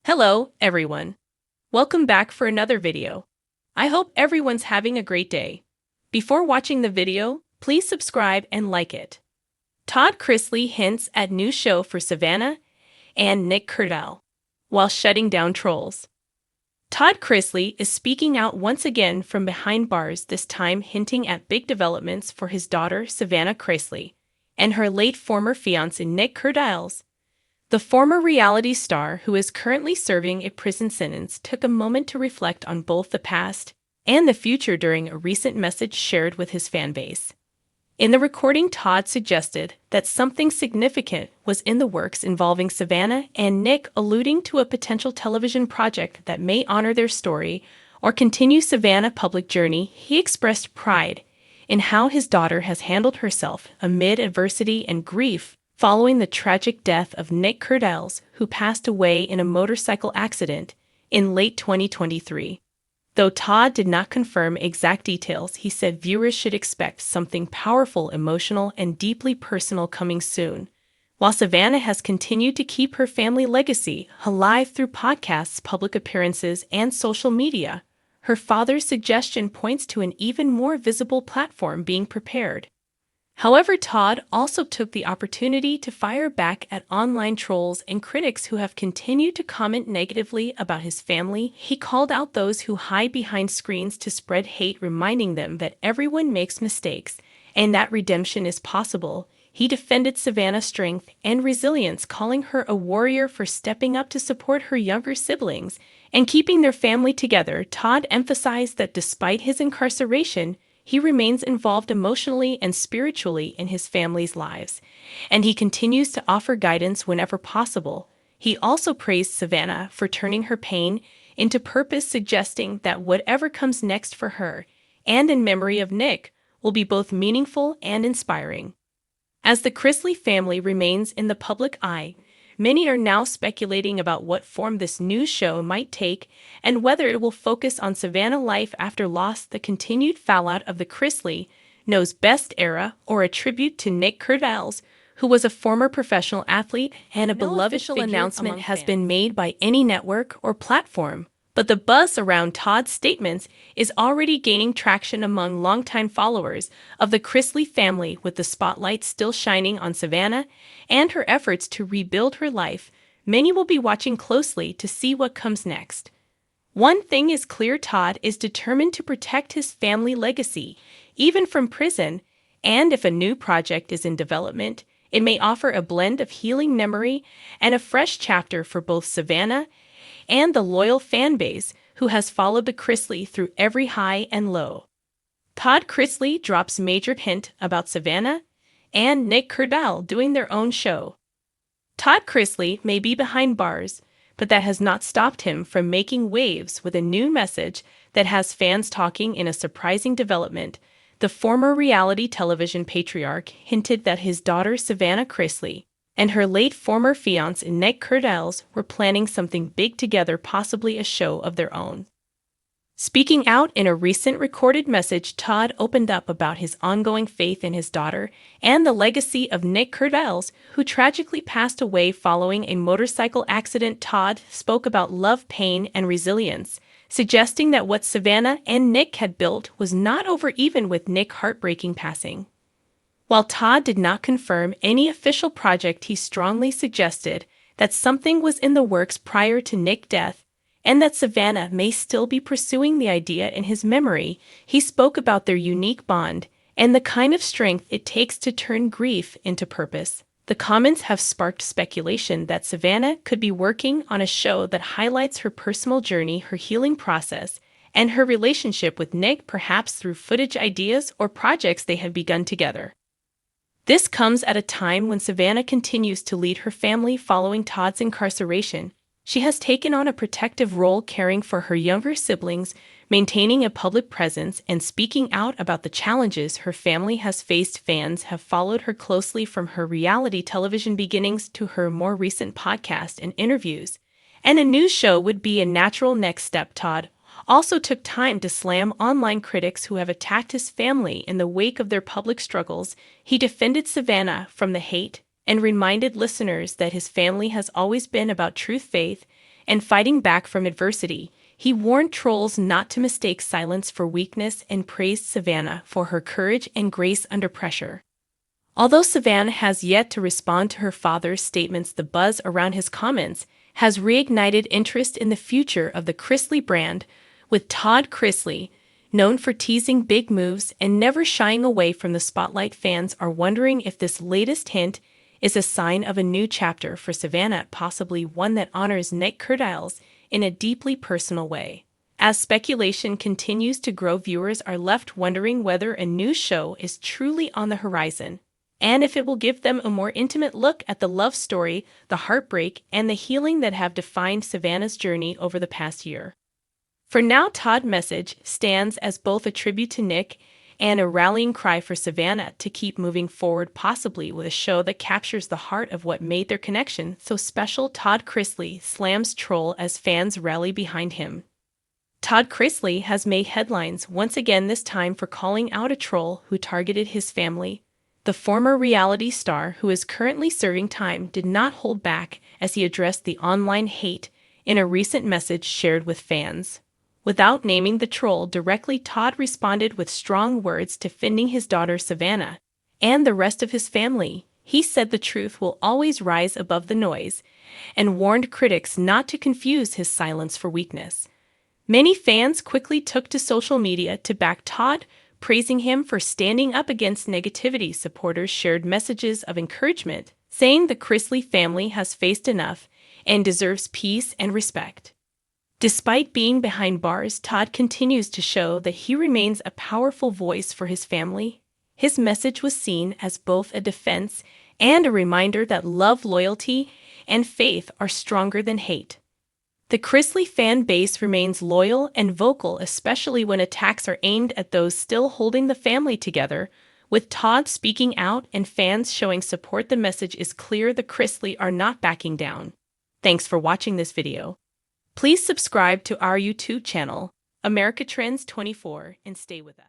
Hello, everyone. Welcome back for another video. I hope everyone's having a great day. Before watching the video, please subscribe and like it. Todd Chrisley hints at new show for Savannah and Nic Kerdiles while shutting down trolls. Todd Chrisley is speaking out once again from behind bars, this time hinting at big developments for his daughter Savannah Chrisley and her late former fiancé Nic Kerdiles. The former reality star, who is currently serving a prison sentence, took a moment to reflect on both the past and the future during a recent message shared with his fanbase. In the recording, Todd suggested that something significant was in the works involving Savannah and Nic, alluding to a potential television project that may honor their story or continue Savannah's public journey. He expressed pride in how his daughter has handled herself amid adversity and grief following the tragic death of Nic Kerdiles, who passed away in a motorcycle accident in late 2023. Though Todd did not confirm exact details, he said viewers should expect something powerful, emotional, and deeply personal coming soon. While Savannah has continued to keep her family legacy alive through podcasts, public appearances, and social media, her father's suggestion points to an even more visible platform being prepared. However, Todd also took the opportunity to fire back at online trolls and critics who have continued to comment negatively about his family. He called out those who hide behind screens to spread hate, reminding them that everyone makes mistakes and that redemption is possible. He defended Savannah's strength and resilience, calling her a warrior for stepping up to support her younger siblings and keeping their family together. Todd emphasized that despite his incarceration, he remains involved emotionally and spiritually in his family's lives, and he continues to offer guidance whenever possible. He also praised Savannah for turning her pain into purpose, suggesting that whatever comes next for her, and in memory of Nic, will be both meaningful and inspiring. As the Chrisley family remains in the public eye, many are now speculating about what form this new show might take and whether it will focus on Savannah's life after loss, the continued fallout of the Chrisley knows best era, or a tribute to Nic Kerdiles, who was a former professional athlete and a beloved official announcement has been made by any network or platform. But the buzz around Todd's statements is already gaining traction among longtime followers of the Chrisley family, with the spotlight still shining on Savannah and her efforts to rebuild her life. Many will be watching closely to see what comes next. One thing is clear: Todd is determined to protect his family legacy, even from prison, and if a new project is in development, it may offer a blend of healing memory and a fresh chapter for both Savannah and the loyal fan base who has followed the Chrisley through every high and low. Todd Chrisley drops major hint about Savannah and Nic Kerdiles doing their own show. Todd Chrisley may be behind bars, but that has not stopped him from making waves with a new message that has fans talking. In a surprising development, the former reality television patriarch hinted that his daughter Savannah Chrisley and her late former fiancé Nic Kerdiles were planning something big together, possibly a show of their own. Speaking out in a recent recorded message, Todd opened up about his ongoing faith in his daughter and the legacy of Nic Kerdiles, who tragically passed away following a motorcycle accident. Todd spoke about love, pain, and resilience, suggesting that what Savannah and Nic had built was not over, even with Nic's heartbreaking passing. While Todd did not confirm any official project, he strongly suggested that something was in the works prior to Nic's death and that Savannah may still be pursuing the idea in his memory. He spoke about their unique bond and the kind of strength it takes to turn grief into purpose. The comments have sparked speculation that Savannah could be working on a show that highlights her personal journey, her healing process, and her relationship with Nic, perhaps through footage, ideas, or projects they have begun together. This comes at a time when Savannah continues to lead her family following Todd's incarceration. She has taken on a protective role, caring for her younger siblings, maintaining a public presence, and speaking out about the challenges her family has faced. Fans have followed her closely from her reality television beginnings to her more recent podcast and interviews, and a new show would be a natural next step. Todd also took time to slam online critics who have attacked his family in the wake of their public struggles. He defended Savannah from the hate and reminded listeners that his family has always been about truth, faith, and fighting back from adversity. He warned trolls not to mistake silence for weakness and praised Savannah for her courage and grace under pressure. Although Savannah has yet to respond to her father's statements, the buzz around his comments has reignited interest in the future of the Chrisley brand, with Todd Chrisley, known for teasing big moves and never shying away from the spotlight. Fans are wondering if this latest hint is a sign of a new chapter for Savannah, possibly one that honors Nic Kerdiles in a deeply personal way. As speculation continues to grow, viewers are left wondering whether a new show is truly on the horizon, and if it will give them a more intimate look at the love story, the heartbreak, and the healing that have defined Savannah's journey over the past year. For now, Todd's message stands as both a tribute to Nic and a rallying cry for Savannah to keep moving forward, possibly with a show that captures the heart of what made their connection so special. Todd Chrisley slams troll as fans rally behind him. Todd Chrisley has made headlines once again, this time for calling out a troll who targeted his family. The former reality star, who is currently serving time, did not hold back as he addressed the online hate in a recent message shared with fans. Without naming the troll directly, Todd responded with strong words defending his daughter Savannah and the rest of his family. He said the truth will always rise above the noise and warned critics not to confuse his silence for weakness. Many fans quickly took to social media to back Todd, praising him for standing up against negativity. Supporters shared messages of encouragement, saying the Chrisley family has faced enough and deserves peace and respect. Despite being behind bars, Todd continues to show that he remains a powerful voice for his family. His message was seen as both a defense and a reminder that love, loyalty, and faith are stronger than hate. The Chrisley fan base remains loyal and vocal, especially when attacks are aimed at those still holding the family together. With Todd speaking out and fans showing support, the message is clear: the Chrisley are not backing down. Thanks for watching this video. Please subscribe to our YouTube channel, America Trends 24, and stay with us.